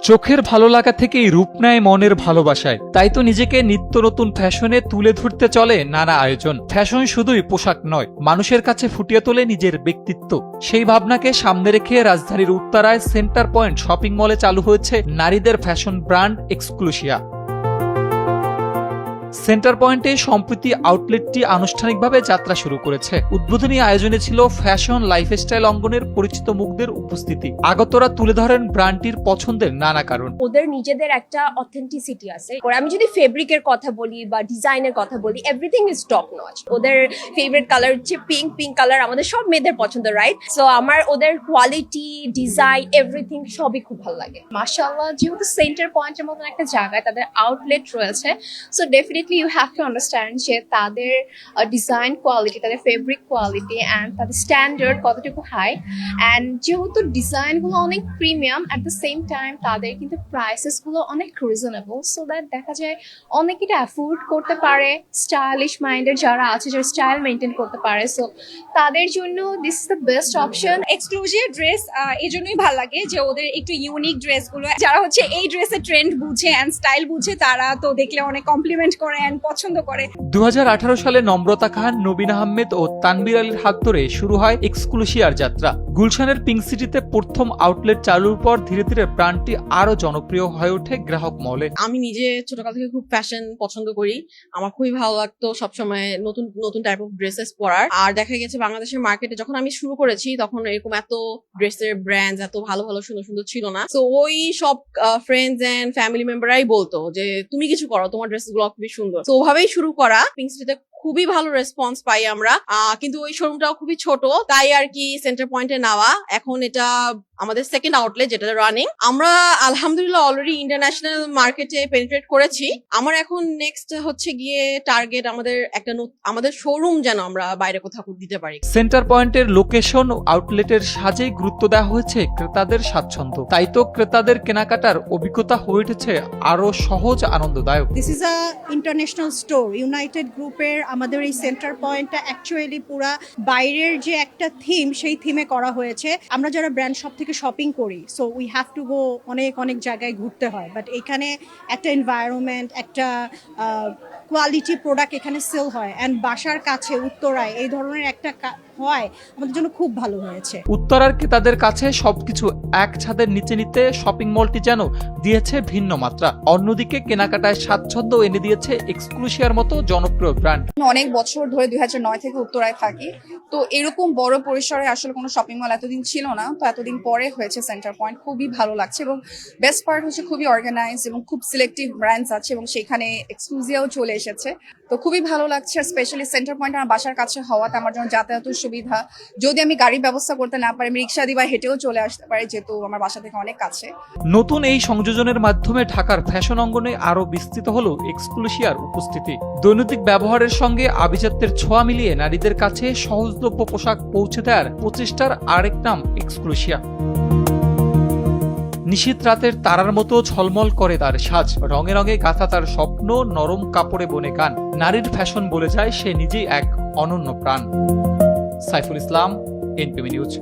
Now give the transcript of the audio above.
চোখের ভালো লাগা থেকেই রূপ নেয় মনের ভালোবাসায়। তাই তো নিজেকে নিত্য নতুন ফ্যাশনে তুলে ধরতে চলে নানা আয়োজন। ফ্যাশন শুধুই পোশাক নয়, মানুষের কাছে ফুটিয়ে তোলে নিজের ব্যক্তিত্ব। সেই ভাবনাকে সামনে রেখে রাজধানীর উত্তরায় সেন্টার পয়েন্ট শপিং মলে চালু হয়েছে নারীদের ফ্যাশন ব্র্যান্ড এক্সক্লুসিয়া। সেন্টার পয়েন্টে সম্প্রতি আউটলেটটি আনুষ্ঠানিকভাবে যাত্রা শুরু করেছে। উদ্বোধনী আয়োজনে ছিল ফ্যাশন লাইফস্টাইল অঙ্গনের পরিচিত মুখদের উপস্থিতি। আগতরা তুলে ধরেন ব্র্যান্ডটির পছন্দের নানা কারণ। ওদের নিজেদের একটা অথেন্টিসিটি আছে। আমি যদি ফেব্রিকের কথা বলি বা ডিজাইনের কথা বলি, এভরিথিং ইজ টপ নচ। ওদের ফেভারিট কালার হচ্ছে পিঙ্ক কালার, আমাদের সব মেয়েদের পছন্দ, রাইট? সো আমার ওদের কোয়ালিটি, ডিজাইন, এভরিথিং সবই খুব ভালো লাগে। মাশাআল্লাহ, যেহেতু সেন্টার পয়েন্টের মতন একটা জায়গায় তাদের আউটলেট রয়েছে, so definitely you have to understand যে তাদের ডিজাইন কোয়ালিটি, তাদের ফেব্রিক কোয়ালিটি অ্যান্ড তাদের স্ট্যান্ডার্ড কতটুকু হাই। অ্যান্ড যেহেতু ডিজাইনগুলো অনেক premium, at the same time তাদের কিন্তু প্রাইসেসগুলো অনেক রিজনেবল, সো দ্যাট দেখা যায় অনেকে এটা অ্যাফোর্ড করতে পারে। স্টাইলিশ মাইন্ডের যারা আছে, যারা স্টাইল মেনটেন করতে পারে, সো তাদের জন্য this is the best option. Exclusive dress এই জন্যই ভালো লাগে যে ওদের একটু ইউনিক ড্রেসগুলো, যারা হচ্ছে এই ড্রেসের ট্রেন্ড বুঝে অ্যান্ড স্টাইল বুঝে, তারা তো দেখলে অনেক কমপ্লিমেন্ট করে অ্যান্ড পছন্দ করে। 2018 সালে নম্রতা খান, নবীন আহমেদ ও তানবীর আলীর হাত ধরে শুরু হয় এক্সক্লুসিয়ার যাত্রা। গুলশানের পিঙ্ক সিটিতে প্রথম আউটলেট চালুর পর ধীরে ধীরে ব্র্যান্ডটি আরো জনপ্রিয় হয়ে ওঠে গ্রাহক মহলে। আমি নিজে ছোটকাল থেকে খুব ফ্যাশন পছন্দ করি। আমার খুবই ভালো লাগতো সবসময় নতুন নতুন টাইপ অফ ড্রেসেস পরার। আর দেখা গেছে বাংলাদেশের মার্কেটে যখন আমি শুরু করেছি তখন এরকম এত ড্রেসের ব্র্যান্ড এত ভালো ভালো সুন্দর সুন্দর ছিল না। তো ওই সব ফ্রেন্ডস এন্ড ফ্যামিলি মেম্বাররাই বলতো যে তুমি কিছু করো, তোমার ড্রেস গুলো খুবই সুন্দর। তো ওভাবেই শুরু করা। পিঙ্ক সিটিতে খুবই ভালো রেসপন্স পাই আমরা, কিন্তু ওই শোরুমটাও খুবই ছোট, তাই আর কি সেন্টার পয়েন্টে নেওয়া। এখন এটা আমাদের সেকেন্ড আউটলেট যেটা রানিং। আমরা আলহামদুলিল্লাহ অলরেডি ইন্টারন্যাশনাল মার্কেটে পেনিট্রেট করেছি। আমার এখন নেক্সট হচ্ছে গিয়ে টার্গেট আমাদের শোরুম যেন আমরা বাইরে কোথাও দিতে পারি। সেন্টার পয়েন্টের লোকেশন ও আউটলেটের সাজেই গুরুত্ব দেওয়া হয়েছে ক্রেতাদের স্বাচ্ছন্দ্য। তাই তো ক্রেতাদের কেনাকাটার অভিজ্ঞতা হয়ে উঠেছে আরো সহজ, আনন্দদায়ক। This is a international store. United গ্রুপের আমাদের এই সেন্টার পয়েন্টটা অ্যাকচুয়ালি পুরা বাইরের যে একটা থিম, সেই থিমে করা হয়েছে। আমরা যারা ব্র্যান্ড শপ থেকে শপিং করি, so we have to go অনেক জায়গায় ঘুরতে হয়, বাট এখানে একটা এনভায়রনমেন্ট, একটা কোয়ালিটি প্রোডাক্ট এখানে সেল হয়, অ্যান্ড বাসার কাছে উত্তরায় এই ধরনের একটা হয়, আমাদের জন্য খুব ভালো হয়েছে। উত্তরার ক্রেতাদের কাছে সবকিছু এক ছাদের নিচে নিতে শপিং মলটি যেন দিয়েছে ভিন্ন মাত্রা। অন্যদিকে কেনাকাটায় স্বাচ্ছন্দ্য এনে দিয়েছে এক্সক্লুসিয়ার মতো জনপ্রিয় ব্র্যান্ড। অনেক বছর ধরে 2009 থেকে উত্তরায় থাকি, তো এরকম বড় পরিসরে আসলে কোনো শপিং মল এতদিন ছিল না। তো এতদিন পরে হয়েছে সেন্টার পয়েন্ট, খুবই ভালো লাগছে। এবং বেস্ট পার্ট হচ্ছে খুবই অর্গানাইজ এবং খুব সিলেক্টিভ ব্র্যান্ডস আছে এবং সেখানে এক্সক্লুসিয়াও চলে এসেছে। তো খুবই ভালো লাগছে। স্পেশালি সেন্টার পয়েন্ট আমার বাসার কাছে হওয়াতে আমার জন্য যাতায়াতের সুবিধা। যদি আমি গাড়ির ব্যবস্থা করতে না পারি, আমি রিক্সা দিয়ে বা হেঁটেও চলে আসতে পারি, যেহেতু আমার বাসা থেকে অনেক কাছে। নতুন এই সংযোজনের মাধ্যমে ঢাকার ফ্যাশন অঙ্গনে আরো বিস্তৃত হলো এক্সক্লুসিয়ার উপস্থিতি। দৈনন্দিন ব্যবহারের সঙ্গে আভিজাত্যের ছোঁয়া মিলিয়ে নারীদের কাছে সহজলভ্য পোশাক পৌঁছে দেওয়ার প্রচেষ্টার আরেক নাম এক্সক্লুসিয়া। নিশীথ রাতের তারার মতো ঝলমল করে তার সাজ, রঙে রঙে গাঁথা তার স্বপ্ন, নরম কাপড়ে বনে গান। নারীর ফ্যাশন বলে যায় সে নিজেই এক অনন্য প্রাণ। সাইফুল ইসলাম, এনপিবি নিউজ।